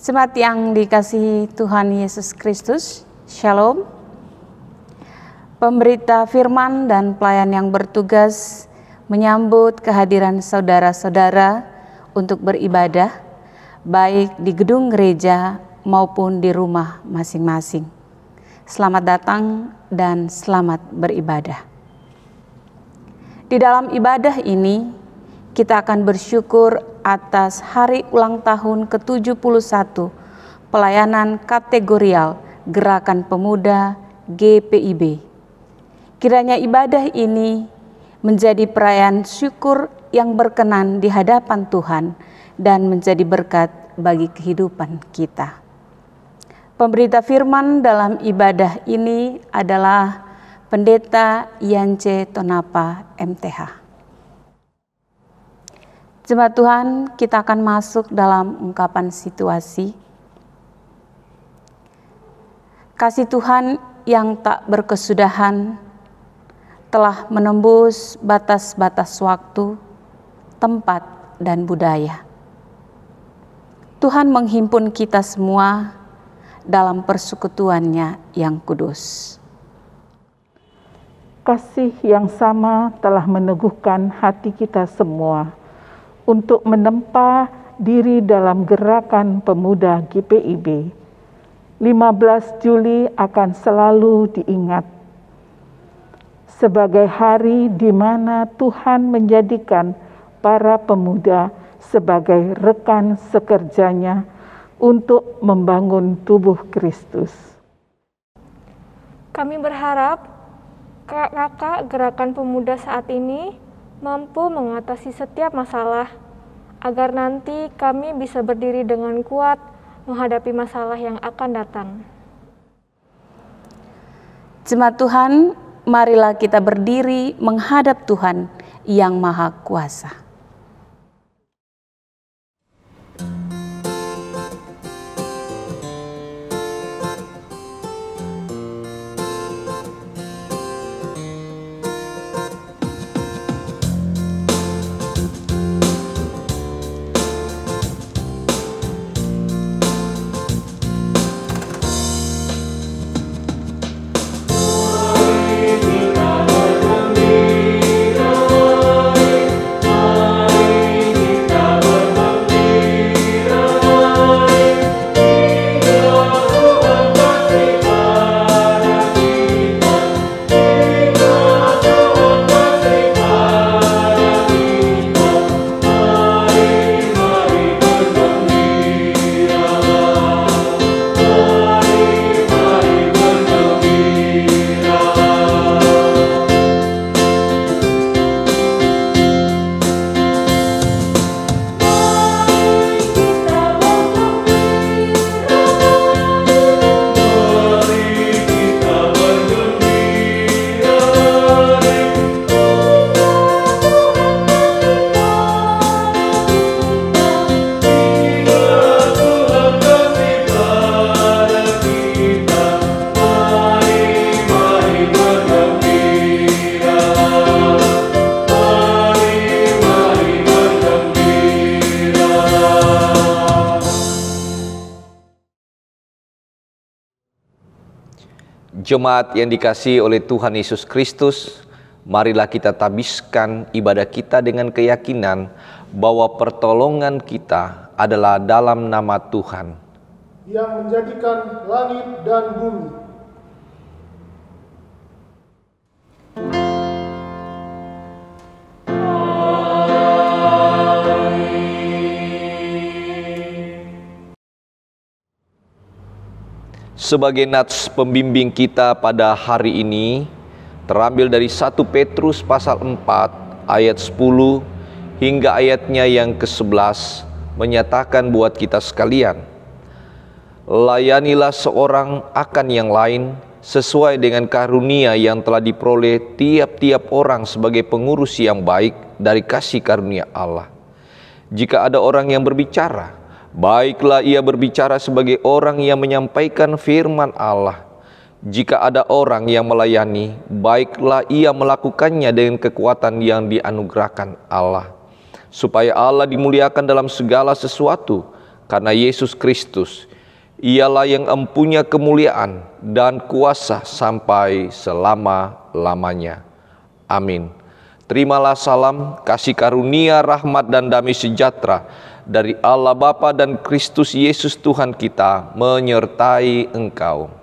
Jemaat yang dikasihi Tuhan Yesus Kristus, Shalom. Pemberita firman dan pelayan yang bertugas menyambut kehadiran saudara-saudara untuk beribadah, baik di gedung gereja maupun di rumah masing-masing. Selamat datang dan selamat beribadah. Di dalam ibadah ini, kita akan bersyukur atas hari ulang tahun ke-71 pelayanan kategorial Gerakan Pemuda GPIB. Kiranya ibadah ini menjadi perayaan syukur yang berkenan di hadapan Tuhan dan menjadi berkat bagi kehidupan kita. Pemberita firman dalam ibadah ini adalah Pendeta Yance Tonapa MTH. Jemaat Tuhan, kita akan masuk dalam ungkapan situasi. Kasih Tuhan yang tak berkesudahan telah menembus batas-batas waktu, tempat, dan budaya. Tuhan menghimpun kita semua dalam persekutuannya yang kudus. Kasih yang sama telah meneguhkan hati kita semua untuk menempa diri dalam Gerakan Pemuda GPIB. 15 Juli akan selalu diingat sebagai hari di mana Tuhan menjadikan para pemuda sebagai rekan sekerjanya untuk membangun tubuh Kristus. Kami berharap kakak Gerakan Pemuda saat ini mampu mengatasi setiap masalah, agar nanti kami bisa berdiri dengan kuat menghadapi masalah yang akan datang. Jemaat Tuhan, marilah kita berdiri menghadap Tuhan yang Maha Kuasa. Jemaat yang dikasihi oleh Tuhan Yesus Kristus, marilah kita tabiskan ibadah kita dengan keyakinan bahwa pertolongan kita adalah dalam nama Tuhan yang menjadikan langit dan bumi. Sebagai nats pembimbing kita pada hari ini, terambil dari 1 Petrus pasal 4 ayat 10 hingga ayatnya yang ke-11, menyatakan buat kita sekalian, layanilah seorang akan yang lain sesuai dengan karunia yang telah diperoleh tiap-tiap orang sebagai pengurus yang baik dari kasih karunia Allah. Jika ada orang yang berbicara, baiklah ia berbicara sebagai orang yang menyampaikan firman Allah. Jika ada orang yang melayani, baiklah ia melakukannya dengan kekuatan yang dianugerahkan Allah, supaya Allah dimuliakan dalam segala sesuatu, karena Yesus Kristus, Ialah yang empunya kemuliaan dan kuasa sampai selama-lamanya. Amin. Terimalah salam, kasih karunia, rahmat dan damai sejahtera dari Allah Bapa dan Kristus Yesus Tuhan kita menyertai engkau.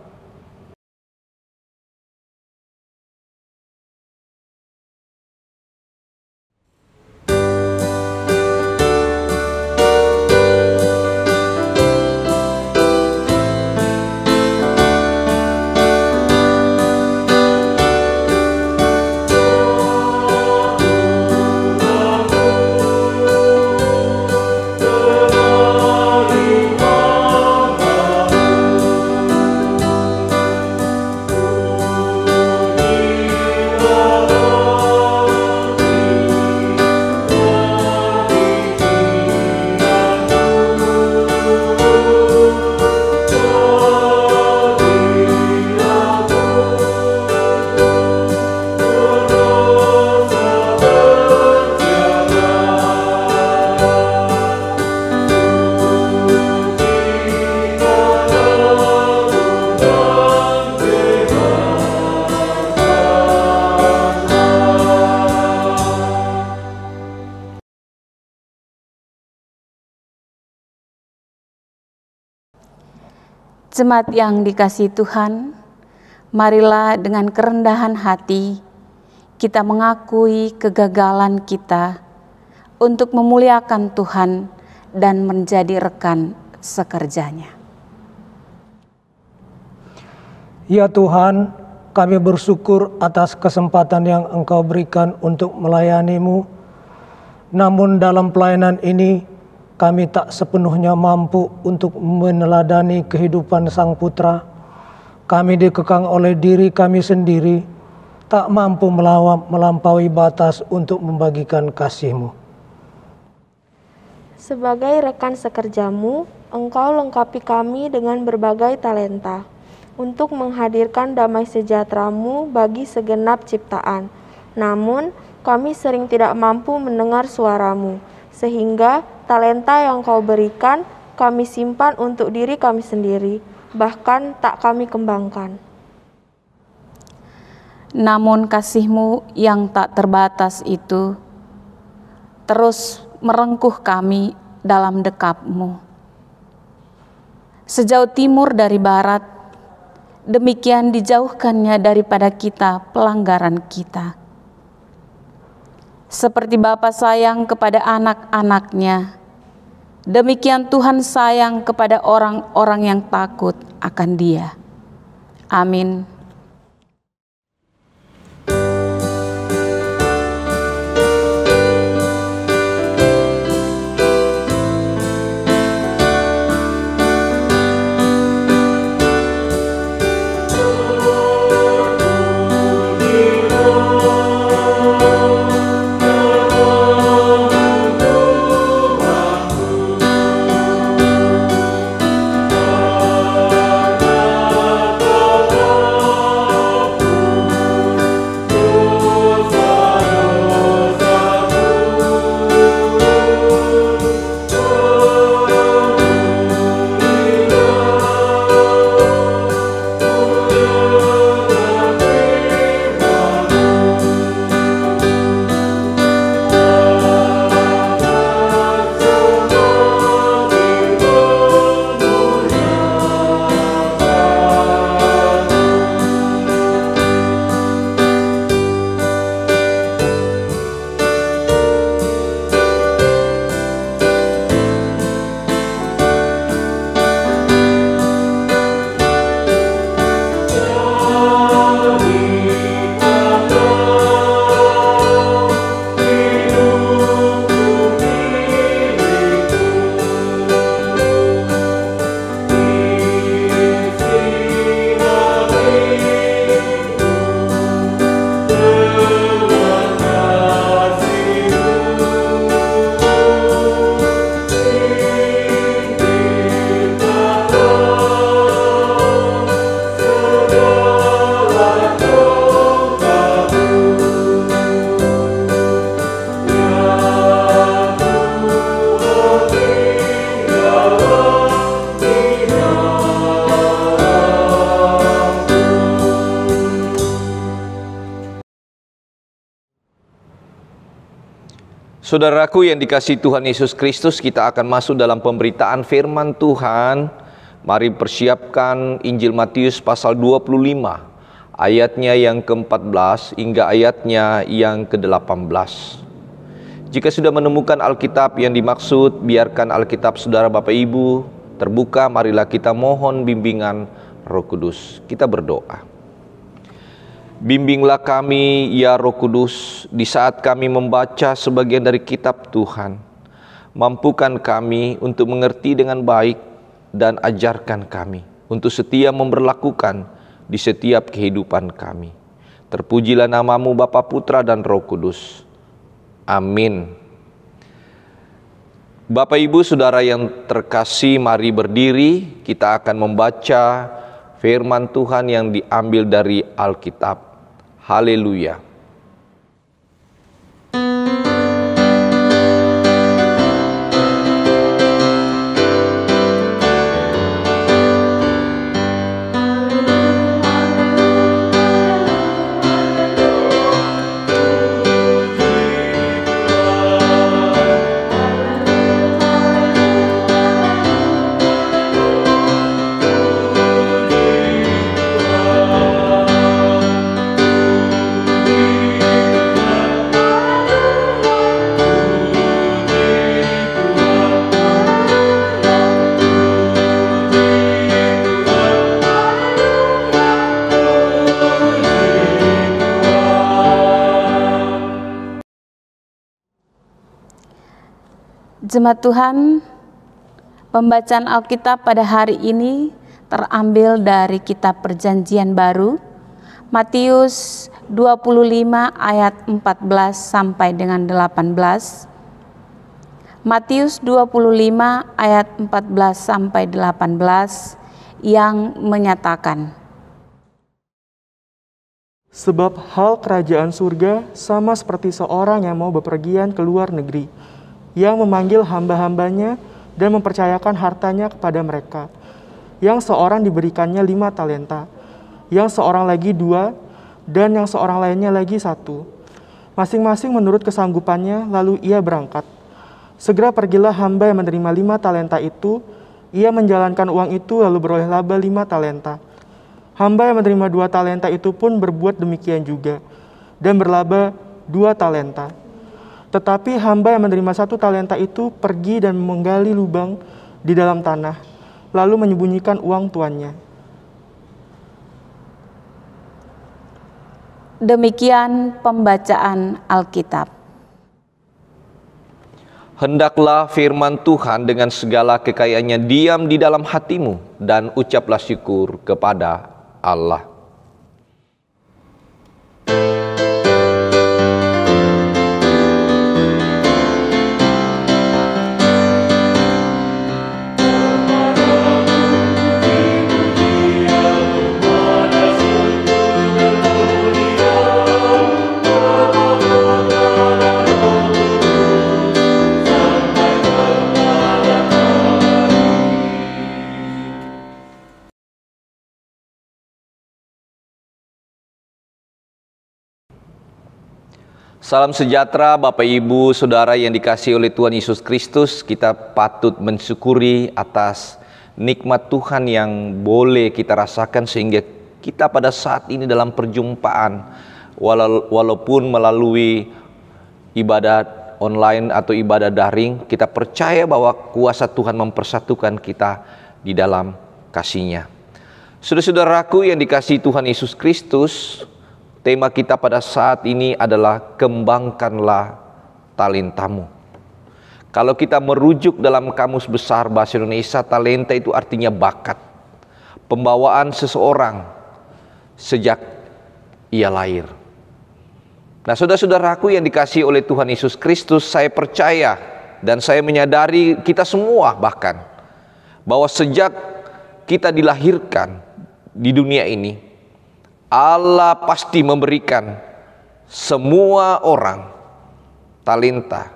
Jemaat yang dikasihi Tuhan, marilah dengan kerendahan hati kita mengakui kegagalan kita untuk memuliakan Tuhan dan menjadi rekan sekerjanya. Ya Tuhan, kami bersyukur atas kesempatan yang Engkau berikan untuk melayani-Mu. Namun dalam pelayanan ini, kami tak sepenuhnya mampu untuk meneladani kehidupan Sang Putra. Kami dikekang oleh diri kami sendiri, tak mampu melampaui batas untuk membagikan kasih-Mu. Sebagai rekan sekerja-Mu, Engkau lengkapi kami dengan berbagai talenta untuk menghadirkan damai sejahtera-Mu bagi segenap ciptaan. Namun, kami sering tidak mampu mendengar suara-Mu, sehingga talenta yang Kau berikan kami simpan untuk diri kami sendiri, bahkan tak kami kembangkan. Namun kasih-Mu yang tak terbatas itu terus merengkuh kami dalam dekap-Mu. Sejauh timur dari barat, demikian dijauhkannya daripada kita pelanggaran kita. Seperti Bapa sayang kepada anak-anaknya, demikian Tuhan sayang kepada orang-orang yang takut akan Dia. Amin. Amin. Saudaraku yang dikasihi Tuhan Yesus Kristus, kita akan masuk dalam pemberitaan firman Tuhan. Mari persiapkan Injil Matius pasal 25, ayatnya yang ke-14 hingga ayatnya yang ke-18. Jika sudah menemukan Alkitab yang dimaksud, biarkan Alkitab saudara Bapak Ibu terbuka. Marilah kita mohon bimbingan Roh Kudus. Kita berdoa. Bimbinglah kami ya Roh Kudus di saat kami membaca sebagian dari kitab Tuhan. Mampukan kami untuk mengerti dengan baik dan ajarkan kami untuk setia memberlakukan di setiap kehidupan kami. Terpujilah namamu Bapa, Putra dan Roh Kudus. Amin. Bapak Ibu Saudara yang terkasih, mari berdiri. Kita akan membaca firman Tuhan yang diambil dari Alkitab. Haleluya. Jemaat Tuhan, pembacaan Alkitab pada hari ini terambil dari kitab Perjanjian Baru, Matius 25 ayat 14 sampai dengan 18. Matius 25 ayat 14 sampai 18 yang menyatakan, sebab hal kerajaan surga sama seperti seorang yang mau bepergian ke luar negeri, yang memanggil hamba-hambanya dan mempercayakan hartanya kepada mereka. Yang seorang diberikannya 5 talenta, yang seorang lagi 2, dan yang seorang lainnya lagi 1. Masing-masing menurut kesanggupannya, lalu ia berangkat. Segera pergilah hamba yang menerima 5 talenta itu, ia menjalankan uang itu lalu beroleh laba 5 talenta. Hamba yang menerima 2 talenta itu pun berbuat demikian juga, dan berlaba 2 talenta. Tetapi hamba yang menerima 1 talenta itu pergi dan menggali lubang di dalam tanah, lalu menyembunyikan uang tuannya. Demikian pembacaan Alkitab. Hendaklah firman Tuhan dengan segala kekayaannya diam di dalam hatimu, dan ucaplah syukur kepada Allah. Salam sejahtera Bapak Ibu Saudara yang dikasihi oleh Tuhan Yesus Kristus. Kita patut mensyukuri atas nikmat Tuhan yang boleh kita rasakan sehingga kita pada saat ini dalam perjumpaan, walaupun melalui ibadat online atau ibadah daring, kita percaya bahwa kuasa Tuhan mempersatukan kita di dalam kasih-Nya. Saudara-saudaraku yang dikasihi Tuhan Yesus Kristus, tema kita pada saat ini adalah kembangkanlah talentamu. Kalau kita merujuk dalam Kamus Besar Bahasa Indonesia, talenta itu artinya bakat, pembawaan seseorang sejak ia lahir. Nah, saudara-saudaraku yang dikasihi oleh Tuhan Yesus Kristus, saya percaya dan saya menyadari kita semua bahkan bahwa sejak kita dilahirkan di dunia ini, Allah pasti memberikan semua orang talenta,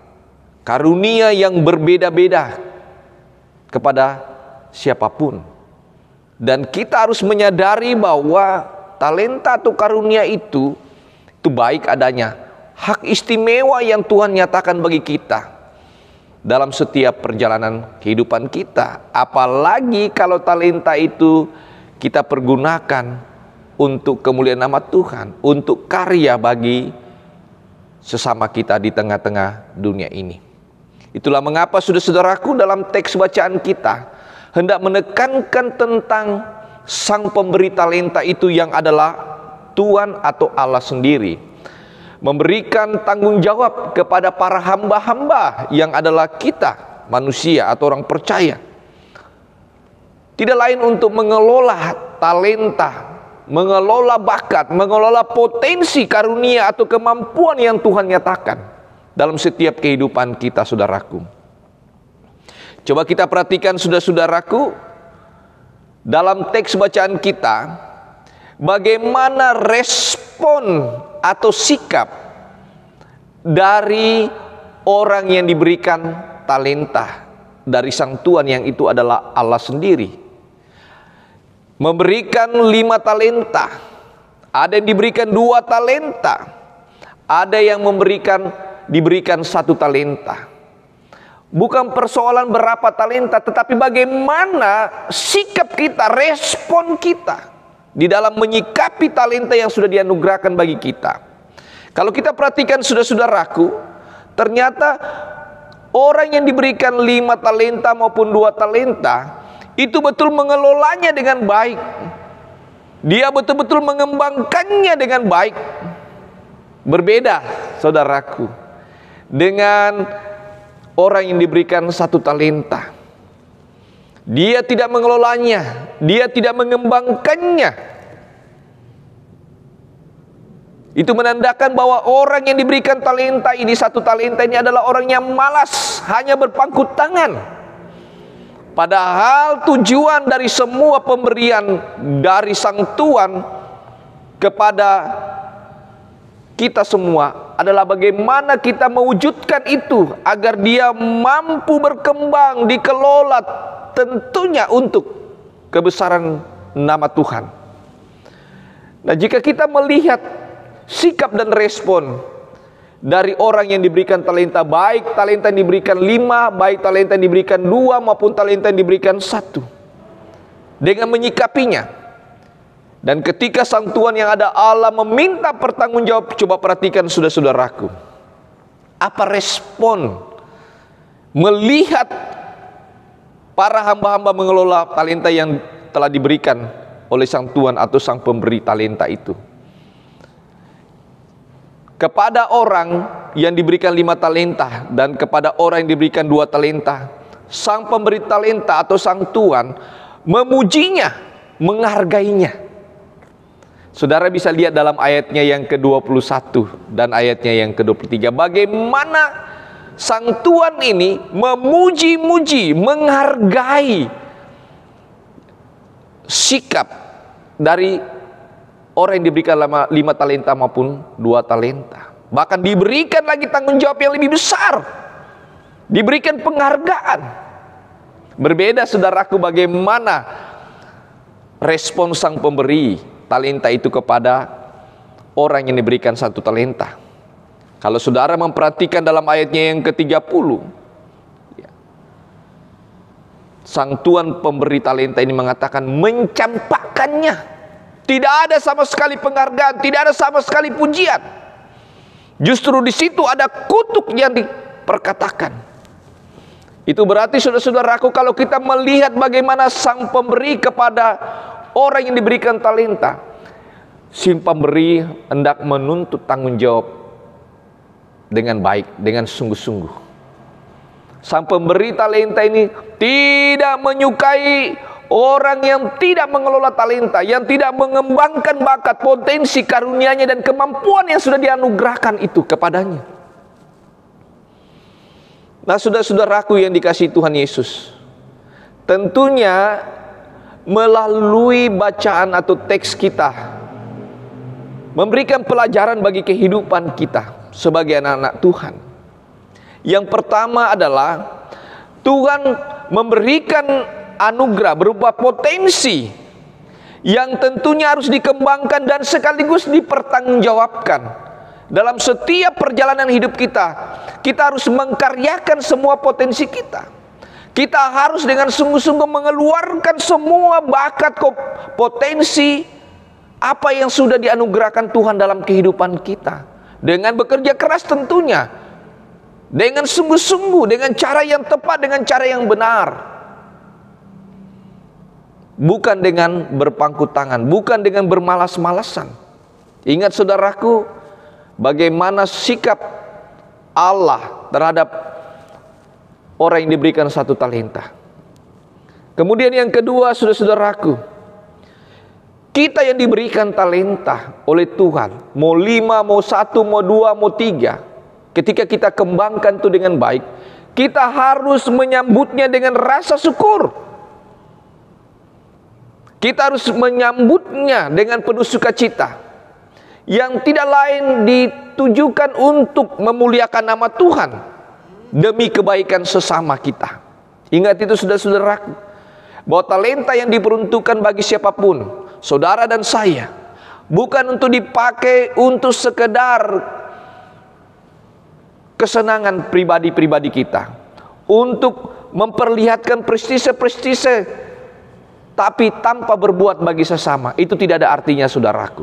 karunia yang berbeda-beda kepada siapapun. Dan kita harus menyadari bahwa talenta atau karunia itu baik adanya hak istimewa yang Tuhan nyatakan bagi kita dalam setiap perjalanan kehidupan kita. Apalagi kalau talenta itu kita pergunakan untuk kemuliaan nama Tuhan, untuk karya bagi sesama kita di tengah-tengah dunia ini. Itulah mengapa saudara-saudaraku dalam teks bacaan kita hendak menekankan tentang sang pemberi talenta itu yang adalah Tuhan atau Allah sendiri, memberikan tanggung jawab kepada para hamba-hamba yang adalah kita, manusia atau orang percaya. Tidak lain untuk mengelola talenta, mengelola bakat, mengelola potensi karunia atau kemampuan yang Tuhan nyatakan dalam setiap kehidupan kita, saudaraku. Coba kita perhatikan, saudara-saudaraku, dalam teks bacaan kita, bagaimana respon atau sikap dari orang yang diberikan talenta dari sang Tuhan yang itu adalah Allah sendiri. Memberikan 5 talenta, ada yang diberikan 2 talenta, ada yang diberikan 1 talenta. Bukan persoalan berapa talenta, tetapi bagaimana sikap kita, respon kita di dalam menyikapi talenta yang sudah dianugerahkan bagi kita. Kalau kita perhatikan, saudara-saudaraku, ternyata orang yang diberikan 5 talenta maupun 2 talenta itu betul mengelolanya dengan baik. Dia betul-betul mengembangkannya dengan baik. Berbeda, saudaraku, dengan orang yang diberikan 1 talenta. Dia tidak mengelolanya, dia tidak mengembangkannya. Itu menandakan bahwa orang yang diberikan talenta ini, 1 talenta ini adalah orang yang malas, hanya berpangku tangan. Padahal tujuan dari semua pemberian dari sang Tuhan kepada kita semua adalah bagaimana kita mewujudkan itu agar dia mampu berkembang, dikelola, tentunya untuk kebesaran nama Tuhan. Nah, jika kita melihat sikap dan respon dari orang yang diberikan talenta, baik talenta yang diberikan 5, baik talenta yang diberikan 2, maupun talenta yang diberikan 1, dengan menyikapinya. Dan ketika sang Tuhan yang ada Allah meminta pertanggungjawab, coba perhatikan, saudara-saudaraku, apa respon melihat para hamba-hamba mengelola talenta yang telah diberikan oleh sang Tuhan atau sang pemberi talenta itu. Kepada orang yang diberikan 5 talenta dan kepada orang yang diberikan 2 talenta, sang pemberi talenta atau sang Tuhan memujinya, menghargainya. Saudara bisa lihat dalam ayatnya yang ke-21 dan ayatnya yang ke-23, bagaimana sang Tuhan ini memuji-muji, menghargai sikap dari orang yang diberikan 5 talenta maupun 2 talenta. Bahkan diberikan lagi tanggung jawab yang lebih besar, diberikan penghargaan. Berbeda, saudaraku, bagaimana respon sang pemberi talenta itu kepada orang yang diberikan 1 talenta. Kalau saudara memperhatikan dalam ayatnya yang ke-30, sang Tuhan pemberi talenta ini mengatakan mencampakkannya. Tidak ada sama sekali penghargaan, tidak ada sama sekali pujian. Justru di situ ada kutuk yang diperkatakan. Itu berarti, saudara-saudaraku, kalau kita melihat bagaimana sang pemberi kepada orang yang diberikan talenta, si pemberi hendak menuntut tanggung jawab dengan baik, dengan sungguh-sungguh. Sang pemberi talenta ini tidak menyukai orang yang tidak mengelola talenta, yang tidak mengembangkan bakat, potensi, karunia-Nya dan kemampuan yang sudah dianugerahkan itu kepadanya. Nah, saudara-saudaraku yang dikasihi Tuhan Yesus, tentunya melalui bacaan atau teks kita memberikan pelajaran bagi kehidupan kita sebagai anak-anak Tuhan. Yang pertama adalah Tuhan memberikan anugerah berupa potensi yang tentunya harus dikembangkan dan sekaligus dipertanggungjawabkan Dalam setiap perjalanan hidup kita, kita harus mengkaryakan semua potensi kita. Kita harus dengan sungguh-sungguh mengeluarkan semua bakat, potensi apa yang sudah dianugerahkan Tuhan dalam kehidupan kita. Dengan bekerja keras tentunya, dengan sungguh-sungguh, dengan cara yang tepat, dengan cara yang benar. Bukan dengan berpangku tangan, bukan dengan bermalas-malasan. Ingat saudaraku, bagaimana sikap Allah terhadap orang yang diberikan 1 talenta. Kemudian yang kedua, saudara-saudaraku, kita yang diberikan talenta oleh Tuhan, mau 5, mau 1, mau 2, mau 3, ketika kita kembangkan itu dengan baik, kita harus menyambutnya dengan rasa syukur. Kita harus menyambutnya dengan penuh sukacita, yang tidak lain ditujukan untuk memuliakan nama Tuhan demi kebaikan sesama kita. Ingat itu saudara-saudaraku, bahwa talenta yang diperuntukkan bagi siapapun, saudara dan saya, bukan untuk dipakai untuk sekedar kesenangan pribadi-pribadi kita, untuk memperlihatkan prestise-prestise, tapi tanpa berbuat bagi sesama. Itu tidak ada artinya saudaraku.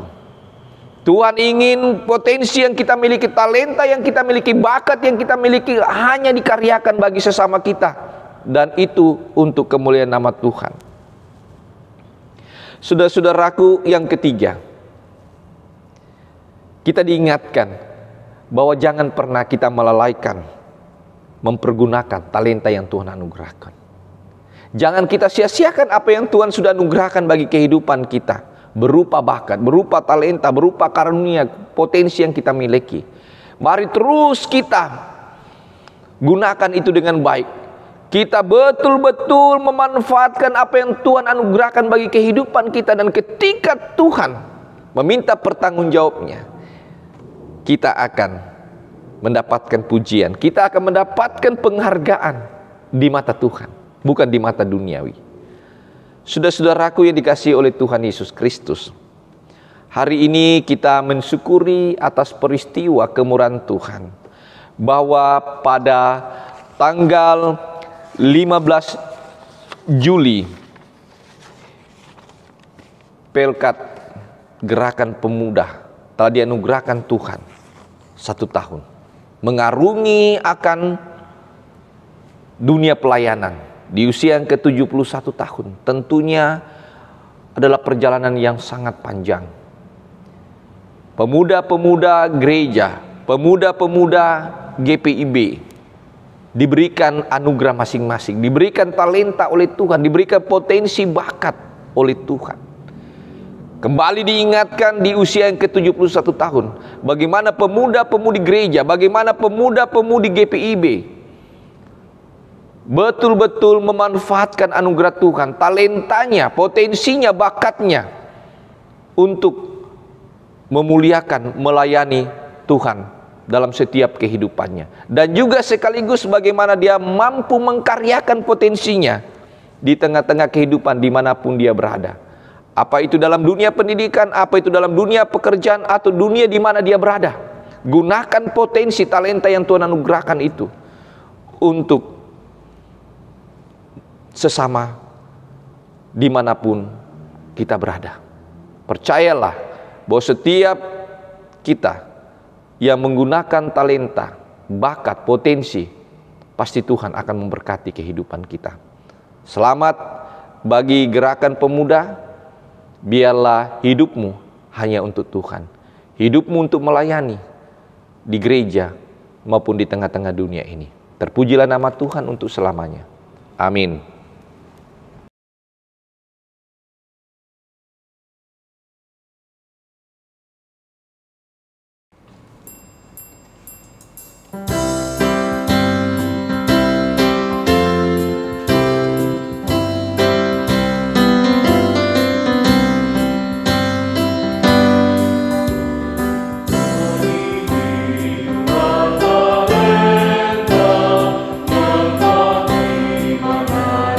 Tuhan ingin potensi yang kita miliki, talenta yang kita miliki, bakat yang kita miliki hanya dikaryakan bagi sesama kita, dan itu untuk kemuliaan nama Tuhan. Saudara-saudaraku, yang ketiga, kita diingatkan bahwa jangan pernah kita melalaikan mempergunakan talenta yang Tuhan anugerahkan. Jangan kita sia-siakan apa yang Tuhan sudah anugerahkan bagi kehidupan kita, berupa bakat, berupa talenta, berupa karunia, potensi yang kita miliki. Mari terus kita gunakan itu dengan baik. Kita betul-betul memanfaatkan apa yang Tuhan anugerahkan bagi kehidupan kita, dan ketika Tuhan meminta pertanggungjawabnya, kita akan mendapatkan pujian, kita akan mendapatkan penghargaan di mata Tuhan, bukan di mata duniawi. Saudara-saudaraku yang dikasihi oleh Tuhan Yesus Kristus, hari ini kita mensyukuri atas peristiwa kemurahan Tuhan, bahwa pada tanggal 15 Juli Pelkat Gerakan Pemuda telah dianugerahkan Tuhan 1 tahun, mengarungi akan dunia pelayanan di usia yang ke-71 tahun. Tentunya adalah perjalanan yang sangat panjang. Pemuda-pemuda gereja, pemuda-pemuda GPIB diberikan anugerah masing-masing, diberikan talenta oleh Tuhan, diberikan potensi bakat oleh Tuhan. Kembali diingatkan di usia yang ke-71 tahun, bagaimana pemuda-pemudi gereja, bagaimana pemuda-pemudi GPIB betul-betul memanfaatkan anugerah Tuhan, talentanya, potensinya, bakatnya untuk memuliakan, melayani Tuhan dalam setiap kehidupannya. Dan juga sekaligus bagaimana dia mampu mengkaryakan potensinya di tengah-tengah kehidupan dimanapun dia berada. Apa itu dalam dunia pendidikan, apa itu dalam dunia pekerjaan, atau dunia di mana dia berada. Gunakan potensi talenta yang Tuhan anugerahkan itu untuk sesama dimanapun kita berada. Percayalah bahwa setiap kita yang menggunakan talenta, bakat, potensi, pasti Tuhan akan memberkati kehidupan kita. Selamat bagi Gerakan Pemuda. Biarlah hidupmu hanya untuk Tuhan, hidupmu untuk melayani di gereja maupun di tengah-tengah dunia ini. Terpujilah nama Tuhan untuk selamanya. Amin. Mana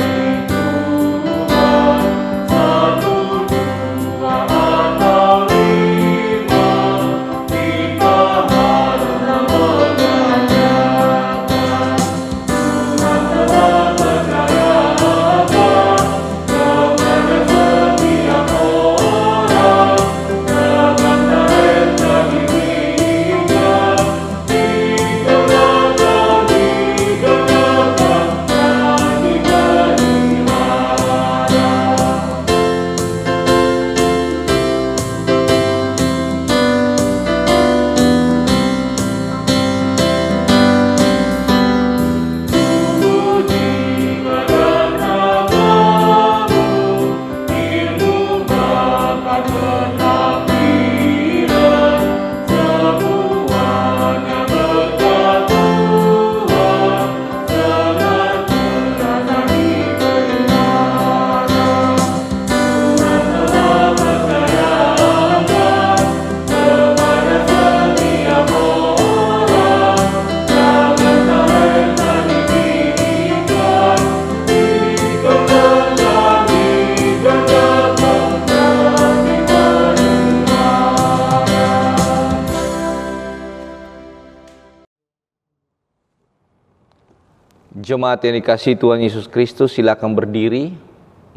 Jemaat yang dikasihi Tuhan Yesus Kristus, silakan berdiri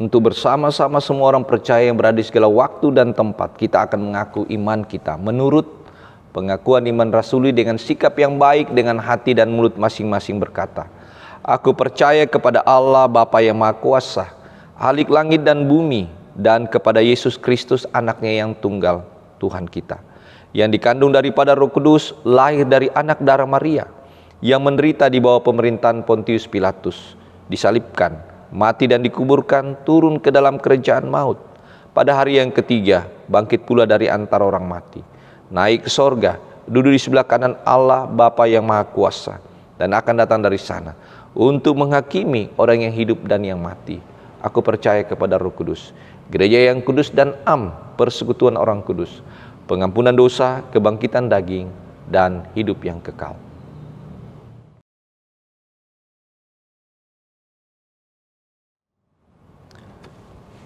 untuk bersama-sama semua orang percaya yang berada di segala waktu dan tempat. Kita akan mengaku iman kita menurut pengakuan iman rasuli dengan sikap yang baik, dengan hati dan mulut masing-masing berkata, aku percaya kepada Allah Bapa yang Maha Kuasa, Khalik langit dan bumi, dan kepada Yesus Kristus anaknya yang tunggal, Tuhan kita, yang dikandung daripada Roh Kudus, lahir dari anak darah Maria, yang menderita di bawah pemerintahan Pontius Pilatus, disalibkan, mati dan dikuburkan, turun ke dalam kerajaan maut. Pada hari yang ketiga, bangkit pula dari antara orang mati, naik ke sorga, duduk di sebelah kanan Allah Bapa yang Maha Kuasa, dan akan datang dari sana untuk menghakimi orang yang hidup dan yang mati. Aku percaya kepada Roh Kudus, gereja yang kudus dan persekutuan orang kudus, pengampunan dosa, kebangkitan daging, dan hidup yang kekal.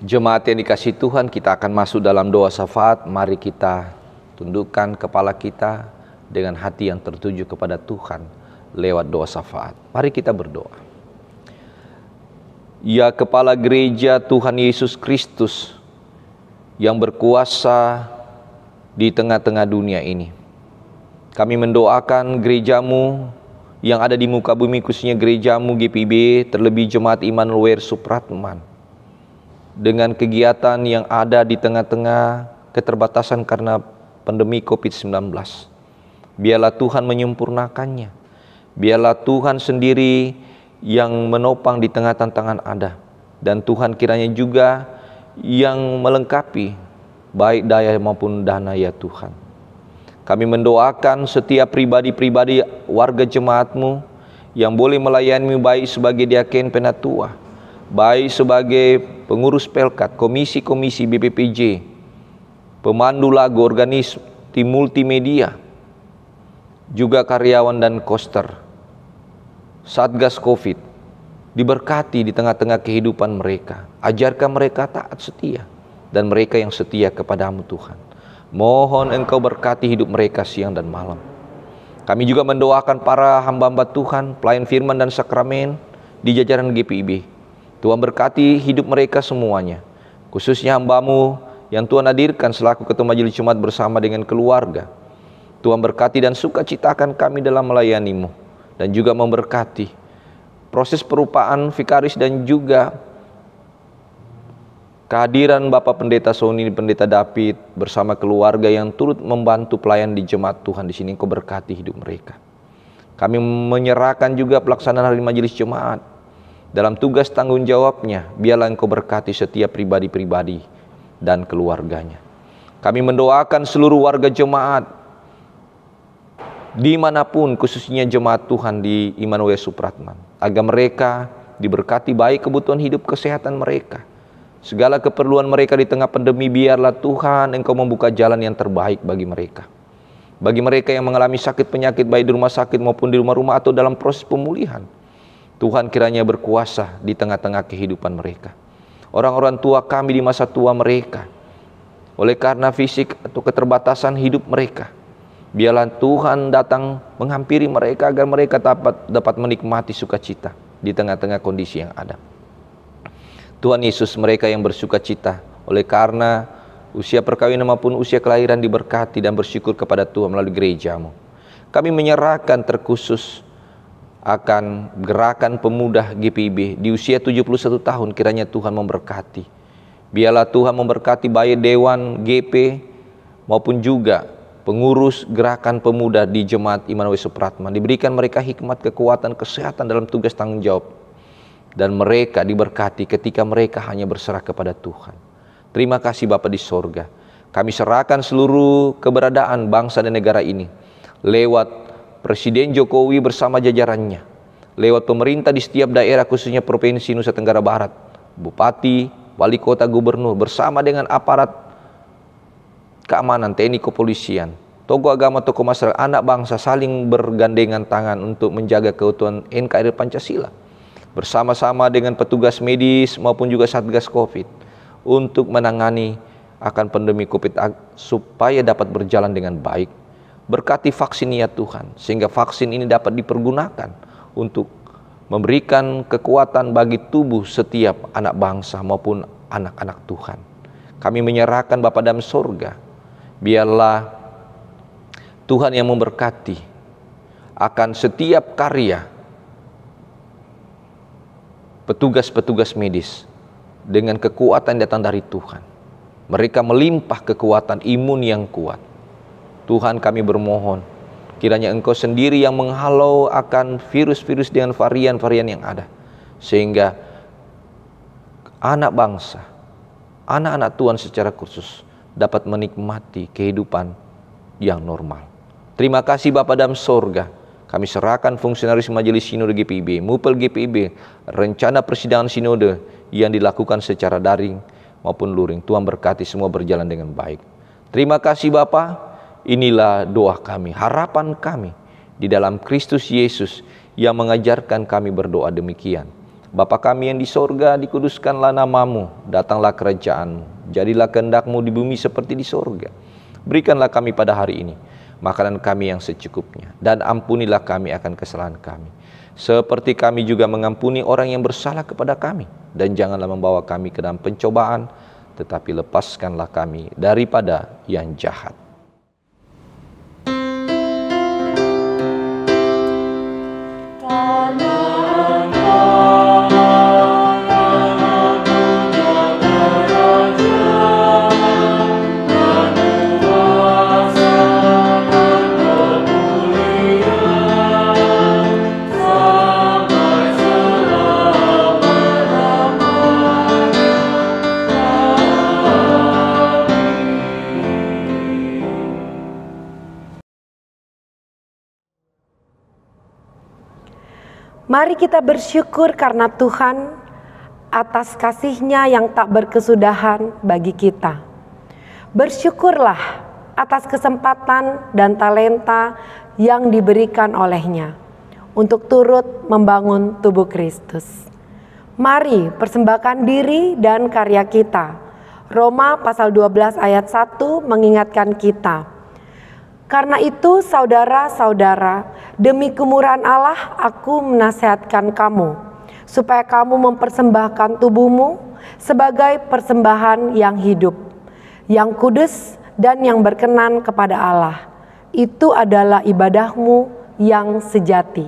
Jemaat yang dikasihi Tuhan, kita akan masuk dalam doa syafaat. Mari kita tundukkan kepala kita dengan hati yang tertuju kepada Tuhan lewat doa syafaat. Mari kita berdoa. Ya Kepala Gereja Tuhan Yesus Kristus yang berkuasa di tengah-tengah dunia ini, kami mendoakan gerejamu yang ada di muka bumi, khususnya gerejamu GPIB, terlebih Jemaat Immanuel Supratman, dengan kegiatan yang ada di tengah-tengah keterbatasan karena pandemi COVID-19. Biarlah Tuhan menyempurnakannya. Biarlah Tuhan sendiri yang menopang di tengah tantangan ada. Dan Tuhan kiranya juga yang melengkapi baik daya maupun dana ya Tuhan. Kami mendoakan setiap pribadi-pribadi warga jemaatmu yang boleh melayani baik sebagai diaken penatua, baik sebagai pengurus pelkat, komisi-komisi BPPJ, pemandu lagu, organis, tim multimedia, juga karyawan dan koster, Satgas Covid, diberkati di tengah-tengah kehidupan mereka. Ajarkan mereka taat setia, dan mereka yang setia kepadamu Tuhan. Mohon Engkau berkati hidup mereka siang dan malam. Kami juga mendoakan para hamba-hamba Tuhan, pelayan firman dan sakramen di jajaran GPIB. Tuhan berkati hidup mereka semuanya, khususnya hamba-Mu yang Tuhan hadirkan selaku ketua majelis Jumat bersama dengan keluarga. Tuhan berkati dan sukacitakan kami dalam melayani-Mu, dan juga memberkati proses perupaan vikaris dan juga kehadiran Bapak Pendeta Sony, Pendeta David bersama keluarga yang turut membantu pelayan di jemaat Tuhan di sini. Engkau berkati hidup mereka. Kami menyerahkan juga pelaksanaan hari majelis jemaat dalam tugas tanggung jawabnya. Biarlah Engkau berkati setiap pribadi-pribadi dan keluarganya. Kami mendoakan seluruh warga jemaat dimanapun, khususnya jemaat Tuhan di Immanuel Supratman, agar mereka diberkati baik kebutuhan hidup, kesehatan mereka, segala keperluan mereka di tengah pandemi. Biarlah Tuhan Engkau membuka jalan yang terbaik bagi mereka. Bagi mereka yang mengalami sakit penyakit baik di rumah sakit maupun di rumah-rumah atau dalam proses pemulihan, Tuhan kiranya berkuasa di tengah-tengah kehidupan mereka. Orang-orang tua kami di masa tua mereka, oleh karena fisik atau keterbatasan hidup mereka, biarlah Tuhan datang menghampiri mereka agar mereka dapat menikmati sukacita di tengah-tengah kondisi yang ada. Tuhan Yesus, mereka yang bersukacita oleh karena usia perkawinan maupun usia kelahiran diberkati dan bersyukur kepada Tuhan melalui gereja-Mu. Kami menyerahkan terkhusus akan gerakan pemuda GPIB di usia 71 tahun, kiranya Tuhan memberkati. Biarlah Tuhan memberkati baik Dewan GP maupun juga pengurus gerakan pemuda di Jemaat Immanuel Supratman. Diberikan mereka hikmat, kekuatan, kesehatan dalam tugas tanggung jawab. Dan mereka diberkati ketika mereka hanya berserah kepada Tuhan. Terima kasih Bapa di sorga. Kami serahkan seluruh keberadaan bangsa dan negara ini lewat Presiden Jokowi bersama jajarannya, lewat pemerintah di setiap daerah khususnya Provinsi Nusa Tenggara Barat, Bupati, Wali Kota, Gubernur, bersama dengan aparat keamanan, TNI, kepolisian, tokoh agama, tokoh masyarakat, anak bangsa saling bergandengan tangan untuk menjaga keutuhan NKRI Pancasila. Bersama-sama dengan petugas medis maupun juga Satgas Covid untuk menangani akan pandemi Covid supaya dapat berjalan dengan baik. Berkati vaksin ya Tuhan, sehingga vaksin ini dapat dipergunakan untuk memberikan kekuatan bagi tubuh setiap anak bangsa maupun anak-anak Tuhan. Kami menyerahkan Bapa dalam surga, biarlah Tuhan yang memberkati akan setiap karya petugas-petugas medis dengan kekuatan datang dari Tuhan. Mereka melimpah kekuatan imun yang kuat. Tuhan, kami bermohon, kiranya Engkau sendiri yang menghalau akan virus-virus dengan varian-varian yang ada, sehingga anak bangsa, anak-anak Tuhan secara khusus dapat menikmati kehidupan yang normal. Terima kasih Bapa dalam sorga. Kami serahkan fungsionaris Majelis Sinode GPIB, Mupel GPIB, rencana persidangan sinode yang dilakukan secara daring maupun luring. Tuhan berkati semua berjalan dengan baik. Terima kasih Bapa. Inilah doa kami, harapan kami di dalam Kristus Yesus yang mengajarkan kami berdoa demikian. Bapa kami yang di sorga, dikuduskanlah namamu, datanglah kerajaanmu, jadilah kehendak-mu di bumi seperti di sorga. Berikanlah kami pada hari ini makanan kami yang secukupnya, dan ampunilah kami akan kesalahan kami, seperti kami juga mengampuni orang yang bersalah kepada kami. Dan janganlah membawa kami ke dalam pencobaan, tetapi lepaskanlah kami daripada yang jahat. Mari kita bersyukur karena Tuhan atas kasih-Nya yang tak berkesudahan bagi kita. Bersyukurlah atas kesempatan dan talenta yang diberikan oleh-Nya untuk turut membangun tubuh Kristus. Mari persembahkan diri dan karya kita. Roma pasal 12 ayat 1 mengingatkan kita. Karena itu saudara-saudara, demi kemurahan Allah aku menasihatkan kamu, supaya kamu mempersembahkan tubuhmu sebagai persembahan yang hidup, yang kudus dan yang berkenan kepada Allah. Itu adalah ibadahmu yang sejati.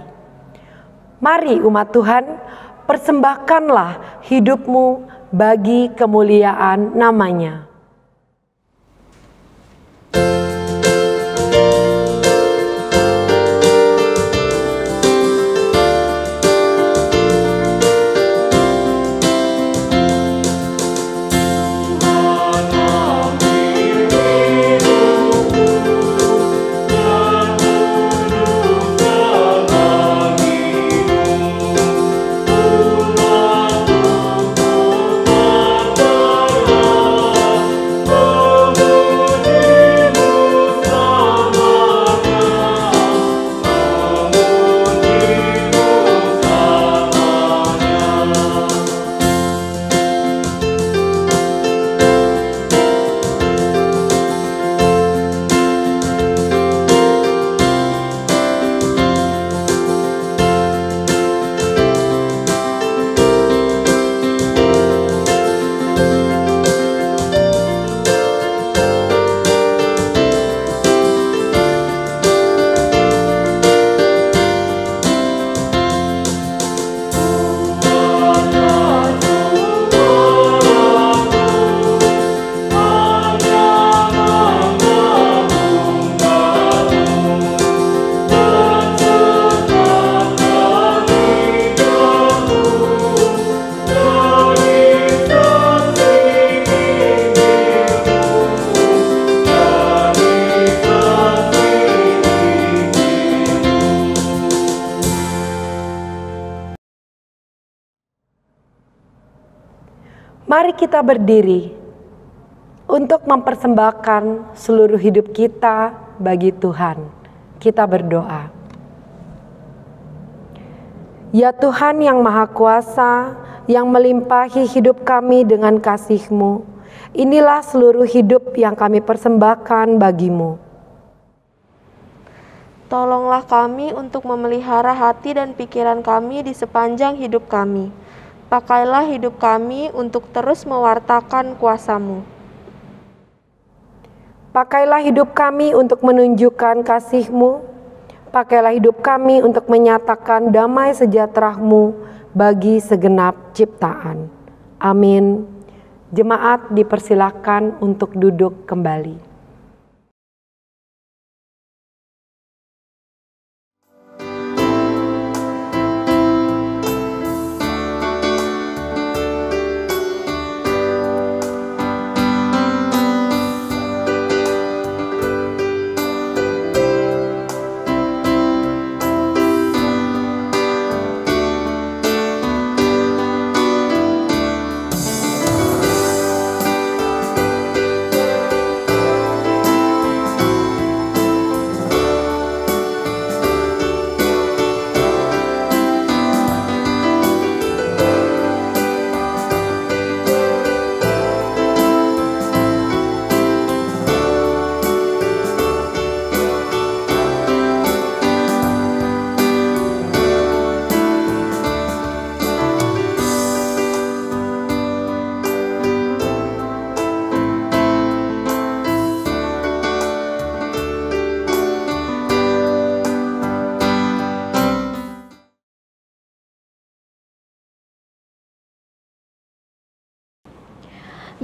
Mari umat Tuhan, persembahkanlah hidupmu bagi kemuliaan namanya. Mari kita berdiri untuk mempersembahkan seluruh hidup kita bagi Tuhan. Kita berdoa. Ya Tuhan yang Maha Kuasa, yang melimpahi hidup kami dengan kasih-Mu, inilah seluruh hidup yang kami persembahkan bagi-Mu. Tolonglah kami untuk memelihara hati dan pikiran kami di sepanjang hidup kami. Pakailah hidup kami untuk terus mewartakan kuasa-Mu. Pakailah hidup kami untuk menunjukkan kasih-Mu. Pakailah hidup kami untuk menyatakan damai sejahtera-Mu bagi segenap ciptaan. Amin. Jemaat dipersilakan untuk duduk kembali.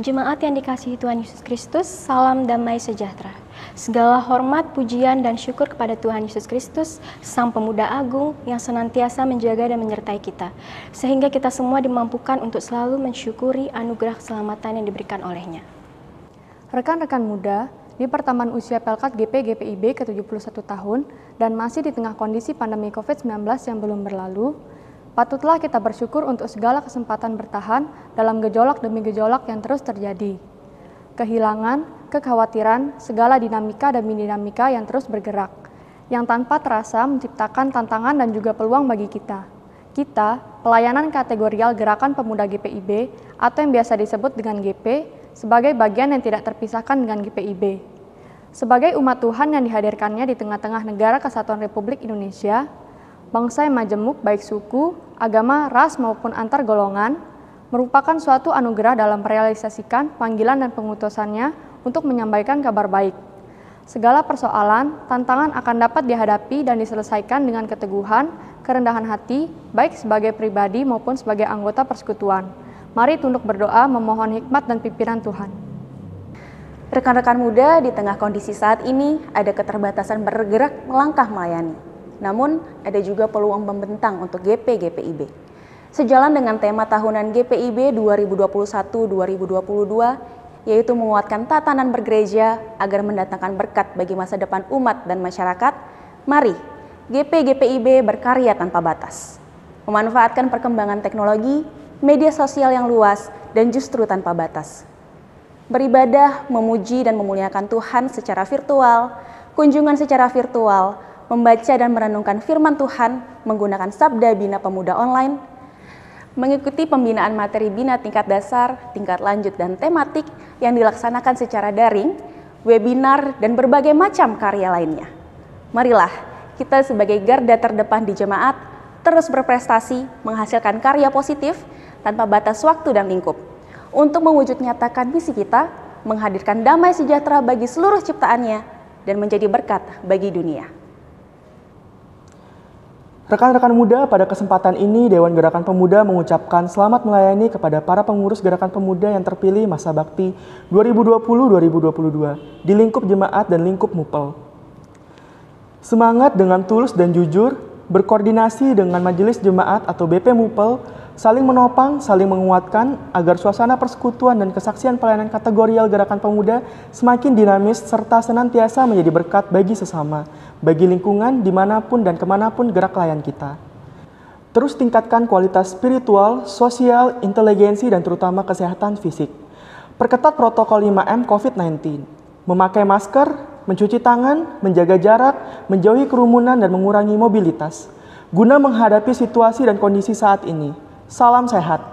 Jemaat yang dikasihi Tuhan Yesus Kristus, salam damai sejahtera. Segala hormat, pujian, dan syukur kepada Tuhan Yesus Kristus, Sang Pemuda Agung yang senantiasa menjaga dan menyertai kita, sehingga kita semua dimampukan untuk selalu mensyukuri anugerah keselamatan yang diberikan oleh-Nya. Rekan-rekan muda, di pertambahan usia Pelkat GP-GPIB ke-71 tahun dan masih di tengah kondisi pandemi COVID-19 yang belum berlalu, patutlah kita bersyukur untuk segala kesempatan bertahan dalam gejolak demi gejolak yang terus terjadi. Kehilangan, kekhawatiran, segala dinamika demi dinamika yang terus bergerak, yang tanpa terasa menciptakan tantangan dan juga peluang bagi kita. Kita, pelayanan kategorial Gerakan Pemuda GPIB atau yang biasa disebut dengan GP, sebagai bagian yang tidak terpisahkan dengan GPIB. Sebagai umat Tuhan yang dihadirkannya di tengah-tengah negara Kesatuan Republik Indonesia, bangsa yang majemuk baik suku, agama, ras maupun antar golongan, merupakan suatu anugerah dalam merealisasikan panggilan dan pengutusannya untuk menyampaikan kabar baik. Segala persoalan, tantangan akan dapat dihadapi dan diselesaikan dengan keteguhan, kerendahan hati, baik sebagai pribadi maupun sebagai anggota persekutuan. Mari tunduk berdoa memohon hikmat dan pimpinan Tuhan. Rekan-rekan muda, di tengah kondisi saat ini ada keterbatasan bergerak melangkah melayani. Namun, ada juga peluang membentang untuk GP-GPIB. Sejalan dengan tema tahunan GPIB 2021-2022, yaitu menguatkan tatanan bergereja agar mendatangkan berkat bagi masa depan umat dan masyarakat, mari GP-GPIB berkarya tanpa batas. Memanfaatkan perkembangan teknologi, media sosial yang luas, dan justru tanpa batas. Beribadah, memuji, dan memuliakan Tuhan secara virtual, kunjungan secara virtual, membaca dan merenungkan firman Tuhan menggunakan Sabda Bina Pemuda online, mengikuti pembinaan materi Bina tingkat dasar, tingkat lanjut, dan tematik yang dilaksanakan secara daring, webinar, dan berbagai macam karya lainnya. Marilah kita sebagai garda terdepan di jemaat terus berprestasi menghasilkan karya positif tanpa batas waktu dan lingkup untuk mewujud nyatakan misi kita menghadirkan damai sejahtera bagi seluruh ciptaannya dan menjadi berkat bagi dunia. Rekan-rekan muda, pada kesempatan ini Dewan Gerakan Pemuda mengucapkan selamat melayani kepada para pengurus Gerakan Pemuda yang terpilih masa bakti 2020-2022 di lingkup jemaat dan lingkup MUPEL. Semangat dengan tulus dan jujur, berkoordinasi dengan Majelis Jemaat atau BP MUPEL, saling menopang, saling menguatkan agar suasana persekutuan dan kesaksian pelayanan kategorial Gerakan Pemuda semakin dinamis serta senantiasa menjadi berkat bagi sesama, bagi lingkungan dimanapun dan kemanapun gerak layan kita. Terus tingkatkan kualitas spiritual, sosial, inteligensi, dan terutama kesehatan fisik. Perketat protokol 5M COVID-19, memakai masker, mencuci tangan, menjaga jarak, menjauhi kerumunan, dan mengurangi mobilitas, guna menghadapi situasi dan kondisi saat ini. Salam sehat.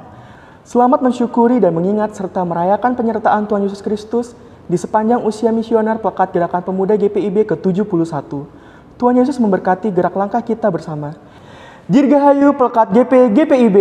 Selamat mensyukuri dan mengingat serta merayakan penyertaan Tuhan Yesus Kristus di sepanjang usia misioner Pelkat Gerakan Pemuda GPIB ke-71. Tuhan Yesus memberkati gerak langkah kita bersama. Dirgahayu Pelkat GP GPIB.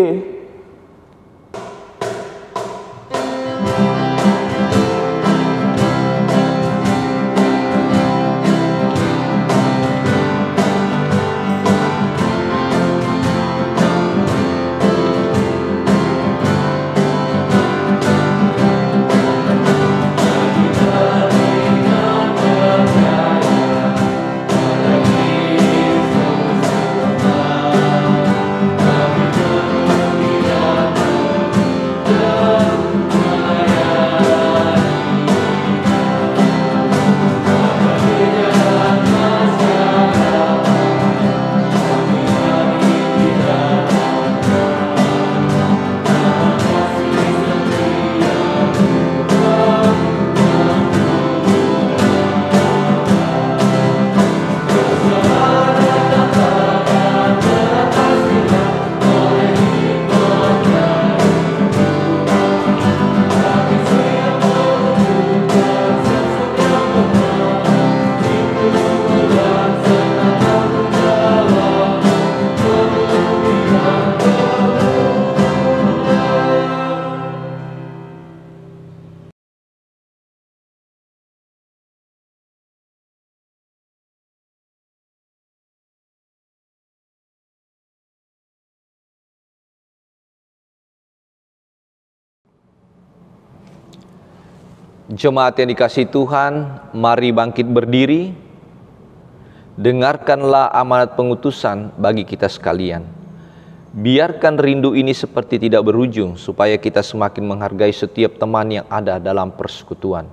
Jemaat yang dikasihi Tuhan, mari bangkit berdiri. Dengarkanlah amanat pengutusan bagi kita sekalian. Biarkan rindu ini seperti tidak berujung, supaya kita semakin menghargai setiap teman yang ada dalam persekutuan.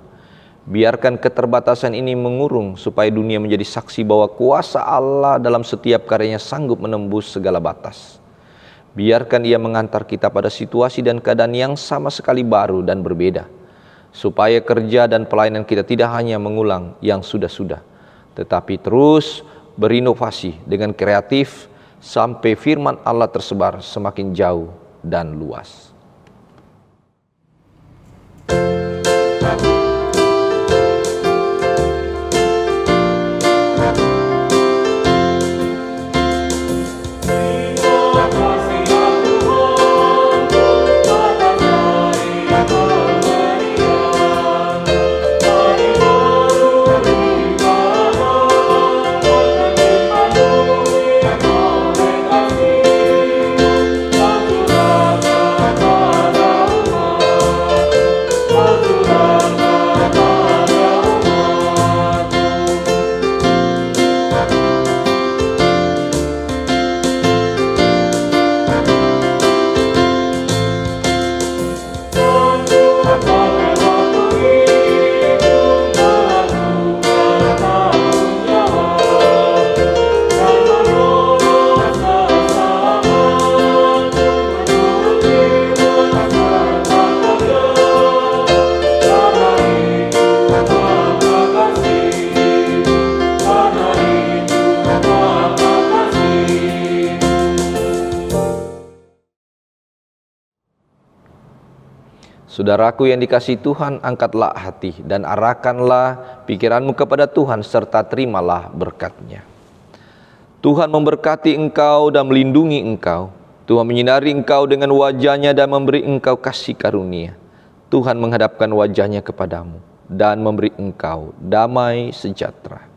Biarkan keterbatasan ini mengurung, supaya dunia menjadi saksi bahwa kuasa Allah dalam setiap karyanya sanggup menembus segala batas. Biarkan Ia mengantar kita pada situasi dan keadaan yang sama sekali baru dan berbeda, supaya kerja dan pelayanan kita tidak hanya mengulang yang sudah-sudah, tetapi terus berinovasi dengan kreatif sampai firman Allah tersebar semakin jauh dan luas. Saudaraku yang dikasihi Tuhan, angkatlah hati dan arahkanlah pikiranmu kepada Tuhan serta terimalah berkat-Nya. Tuhan memberkati engkau dan melindungi engkau. Tuhan menyinari engkau dengan wajah-Nya dan memberi engkau kasih karunia. Tuhan menghadapkan wajah-Nya kepadamu dan memberi engkau damai sejahtera.